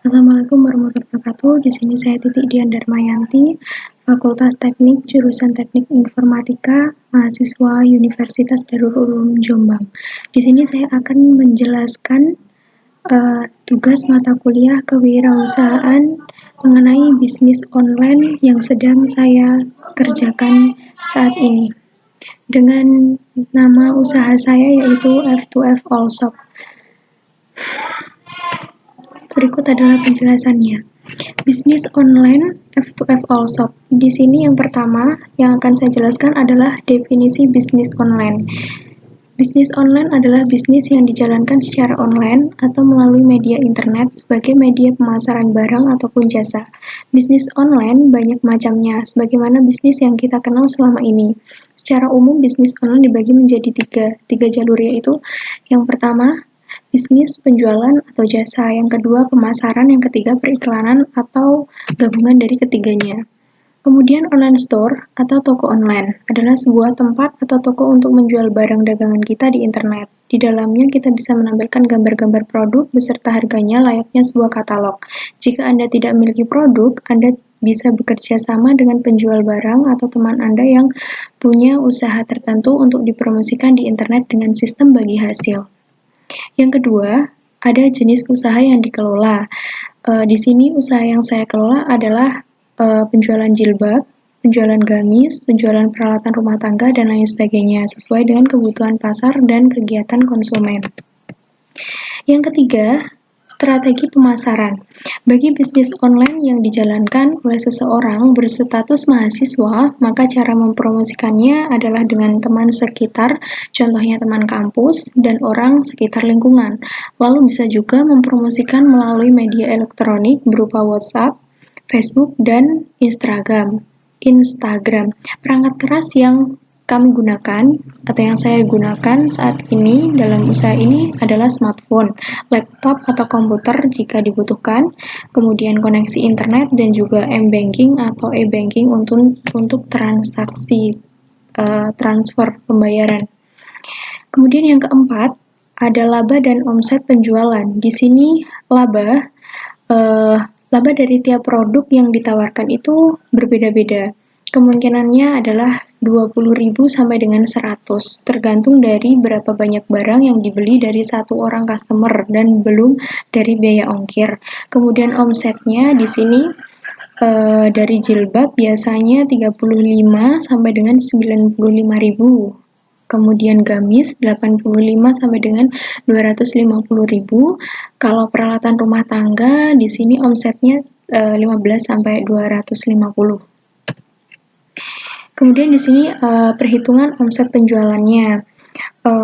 Assalamualaikum warahmatullahi wabarakatuh. Di sini saya Titik Dian Darmayanti, Fakultas Teknik, jurusan Teknik Informatika, mahasiswa Universitas Darul Ulum Jombang. Di sini saya akan menjelaskan tugas mata kuliah kewirausahaan mengenai bisnis online yang sedang saya kerjakan saat ini. Dengan nama usaha saya yaitu F2F All Shop. Berikut adalah penjelasannya. Bisnis online F2F All Shop. Di sini yang pertama yang akan saya jelaskan adalah definisi bisnis online. Bisnis online adalah bisnis yang dijalankan secara online atau melalui media internet sebagai media pemasaran barang ataupun jasa. Bisnis online banyak macamnya, sebagaimana bisnis yang kita kenal selama ini. Secara umum, bisnis online dibagi menjadi tiga jalur, yaitu yang pertama, bisnis penjualan atau jasa, yang kedua pemasaran, yang ketiga periklanan atau gabungan dari ketiganya. Kemudian online store atau toko online adalah sebuah tempat atau toko untuk menjual barang dagangan kita di internet. Di dalamnya kita bisa menampilkan gambar-gambar produk beserta harganya layaknya sebuah katalog. Jika Anda tidak memiliki produk, Anda bisa bekerja sama dengan penjual barang atau teman Anda yang punya usaha tertentu untuk dipromosikan di internet dengan sistem bagi hasil. Yang kedua, ada jenis usaha yang dikelola. Di sini usaha yang saya kelola adalah penjualan jilbab, penjualan gamis, penjualan peralatan rumah tangga, dan lain sebagainya, sesuai dengan kebutuhan pasar dan kegiatan konsumen. Yang ketiga, strategi pemasaran. Bagi bisnis online yang dijalankan oleh seseorang berstatus mahasiswa, maka cara mempromosikannya adalah dengan teman sekitar, contohnya teman kampus, dan orang sekitar lingkungan. Lalu bisa juga mempromosikan melalui media elektronik berupa WhatsApp, Facebook, dan Instagram. Perangkat keras yang kami gunakan atau yang saya gunakan saat ini dalam usaha ini adalah smartphone, laptop atau komputer jika dibutuhkan, kemudian koneksi internet dan juga m-banking atau e-banking untuk transaksi transfer pembayaran. Kemudian yang keempat ada laba dan omset penjualan. Di sini laba dari tiap produk yang ditawarkan itu berbeda-beda. Kemungkinannya adalah 20.000 sampai dengan 100, tergantung dari berapa banyak barang yang dibeli dari satu orang customer dan belum dari biaya ongkir. Kemudian omsetnya di sini dari jilbab biasanya 35 sampai dengan 95.000. Kemudian gamis 85 sampai dengan 250.000. Kalau peralatan rumah tangga di sini omsetnya 15 sampai 250. Kemudian di sini perhitungan omset penjualannya.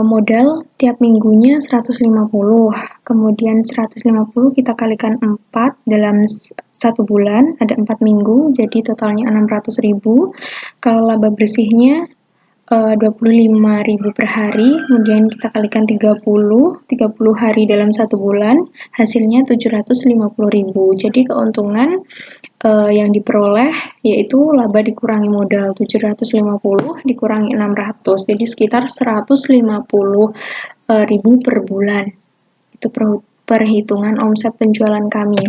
Modal tiap minggunya 150. Kemudian 150 kita kalikan 4 dalam satu bulan, ada 4 minggu, jadi totalnya 600.000. Kalau laba bersihnya 25.000 per hari, kemudian kita kalikan 30 hari dalam satu bulan, hasilnya 750.000. Jadi keuntungan yang diperoleh yaitu laba dikurangi modal 750 dikurangi 600, jadi sekitar 150.000 per bulan. Itu perhitungan omset penjualan kami.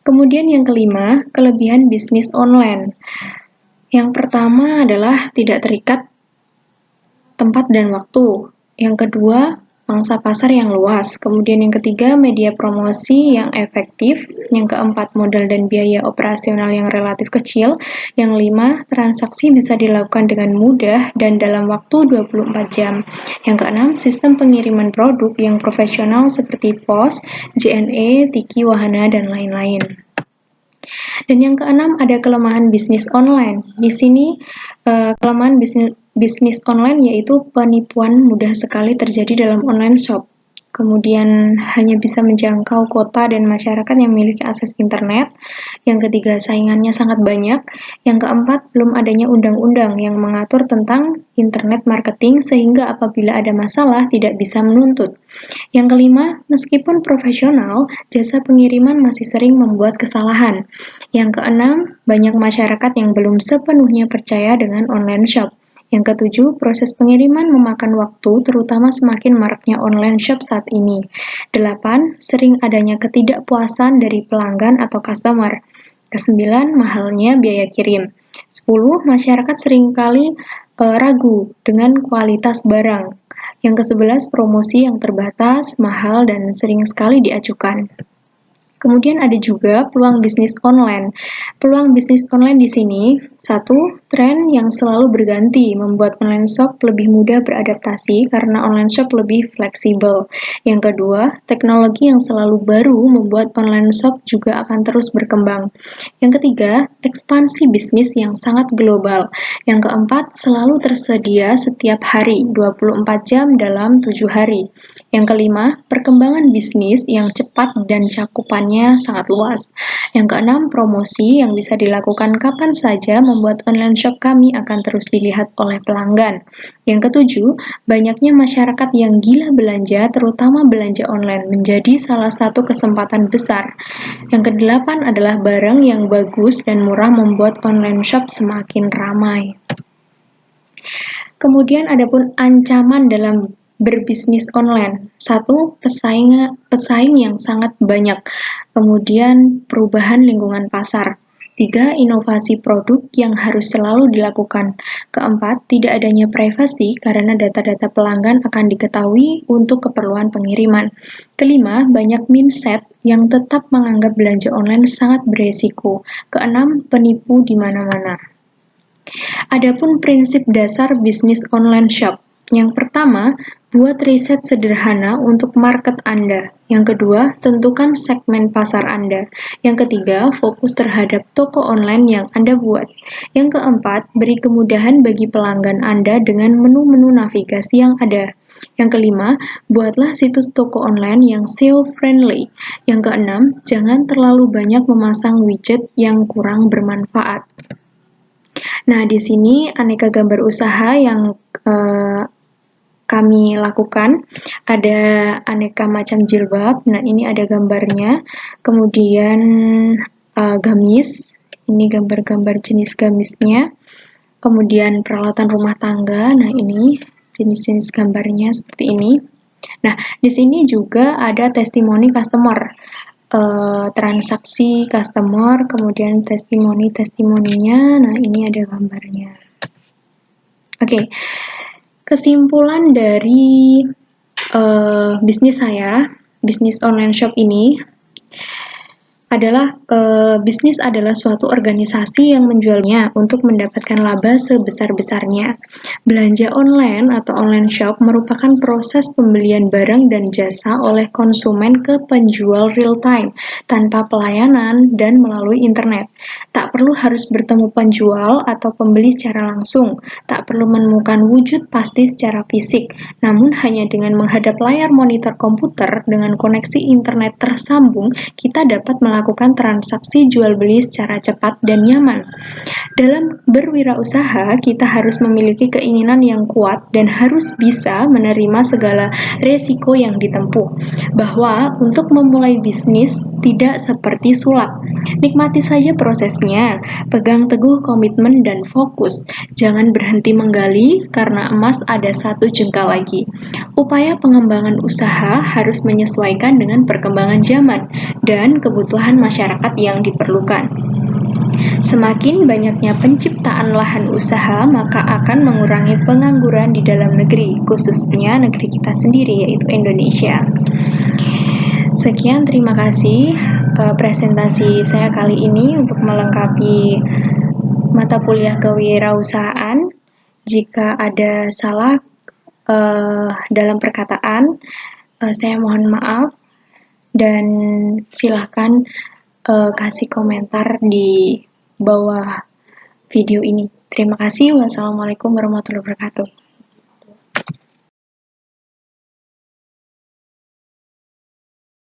Kemudian yang kelima, kelebihan bisnis online. Yang pertama adalah tidak terikat tempat dan waktu. Yang kedua, pangsa pasar yang luas. Kemudian yang ketiga, media promosi yang efektif. Yang keempat, modal dan biaya operasional yang relatif kecil. Yang lima, transaksi bisa dilakukan dengan mudah dan dalam waktu 24 jam. Yang keenam, sistem pengiriman produk yang profesional seperti pos, JNE, Tiki, Wahana, dan lain-lain. Dan yang keenam ada kelemahan bisnis online. Di sini kelemahan bisnis online yaitu penipuan mudah sekali terjadi dalam online shop. Kemudian hanya bisa menjangkau kota dan masyarakat yang memiliki akses internet. Yang ketiga, saingannya sangat banyak. Yang keempat, belum adanya undang-undang yang mengatur tentang internet marketing sehingga apabila ada masalah tidak bisa menuntut. Yang kelima, meskipun profesional, jasa pengiriman masih sering membuat kesalahan. Yang keenam, banyak masyarakat yang belum sepenuhnya percaya dengan online shop. Yang ketujuh, proses pengiriman memakan waktu, terutama semakin maraknya online shop saat ini. 8. Sering adanya ketidakpuasan dari pelanggan atau customer. Kesembilan, mahalnya biaya kirim. 10. Masyarakat seringkali ragu dengan kualitas barang. Yang ke-11, promosi yang terbatas, mahal, dan sering sekali diajukan. Kemudian ada juga peluang bisnis online. Peluang bisnis online di sini, satu, tren yang selalu berganti membuat online shop lebih mudah beradaptasi karena online shop lebih fleksibel. Yang kedua, teknologi yang selalu baru membuat online shop juga akan terus berkembang. Yang ketiga, ekspansi bisnis yang sangat global. Yang keempat, selalu tersedia setiap hari, 24 jam dalam 7 hari. Yang kelima, perkembangan bisnis yang cepat dan cakupannya sangat luas. Yang keenam, promosi yang bisa dilakukan kapan saja membuat online shop kami akan terus dilihat oleh pelanggan. Yang ketujuh, banyaknya masyarakat yang gila belanja, terutama belanja online, menjadi salah satu kesempatan besar. Yang kedelapan adalah barang yang bagus dan murah membuat online shop semakin ramai. Kemudian adapun ancaman dalam berbisnis online. Satu, pesaing yang sangat banyak. Kemudian perubahan lingkungan pasar. 3. Inovasi produk yang harus selalu dilakukan. Keempat, tidak adanya privasi karena data-data pelanggan akan diketahui untuk keperluan pengiriman. Kelima, banyak mindset yang tetap menganggap belanja online sangat beresiko. Keenam, penipu di mana-mana. Adapun prinsip dasar bisnis online shop. Yang pertama, buat riset sederhana untuk market Anda. Yang kedua, tentukan segmen pasar Anda. Yang ketiga, fokus terhadap toko online yang Anda buat. Yang keempat, beri kemudahan bagi pelanggan Anda dengan menu-menu navigasi yang ada. Yang kelima, buatlah situs toko online yang SEO-friendly. Yang keenam, jangan terlalu banyak memasang widget yang kurang bermanfaat. Nah, di sini aneka gambar usaha yang kami lakukan, ada aneka macam jilbab. Nah, ini ada gambarnya. Kemudian gamis, ini gambar-gambar jenis gamisnya. Kemudian peralatan rumah tangga. Nah, ini jenis-jenis gambarnya seperti ini. Nah, di sini juga ada testimoni customer. Transaksi customer, kemudian testimoninya. Nah, ini ada gambarnya. Oke, kesimpulan dari bisnis saya, bisnis online shop ini adalah bisnis adalah suatu organisasi yang menjualnya untuk mendapatkan laba sebesar-besarnya. Belanja online atau online shop merupakan proses pembelian barang dan jasa oleh konsumen ke penjual real time, tanpa pelayanan dan melalui internet. Tak perlu harus bertemu penjual atau pembeli secara langsung, tak perlu menemukan wujud pasti secara fisik, namun hanya dengan menghadap layar monitor komputer dengan koneksi internet tersambung, kita dapat melakukan transaksi jual beli secara cepat dan nyaman. Dalam berwirausaha, kita harus memiliki keinginan yang kuat dan harus bisa menerima segala resiko yang ditempuh. Bahwa untuk memulai bisnis tidak seperti sulap. Nikmati saja prosesnya, pegang teguh komitmen dan fokus. Jangan berhenti menggali karena emas ada satu jengkal lagi. Upaya pengembangan usaha harus menyesuaikan dengan perkembangan zaman dan kebutuhan masyarakat yang diperlukan. Semakin banyaknya penciptaan lahan usaha, maka akan mengurangi pengangguran di dalam negeri, khususnya negeri kita sendiri, yaitu Indonesia. Sekian, terima kasih presentasi saya kali ini untuk melengkapi mata kuliah kewirausahaan. Jika ada salah dalam perkataan, saya mohon maaf dan silahkan kasih komentar di bawah video ini. Terima kasih. Wassalamualaikum warahmatullahi wabarakatuh.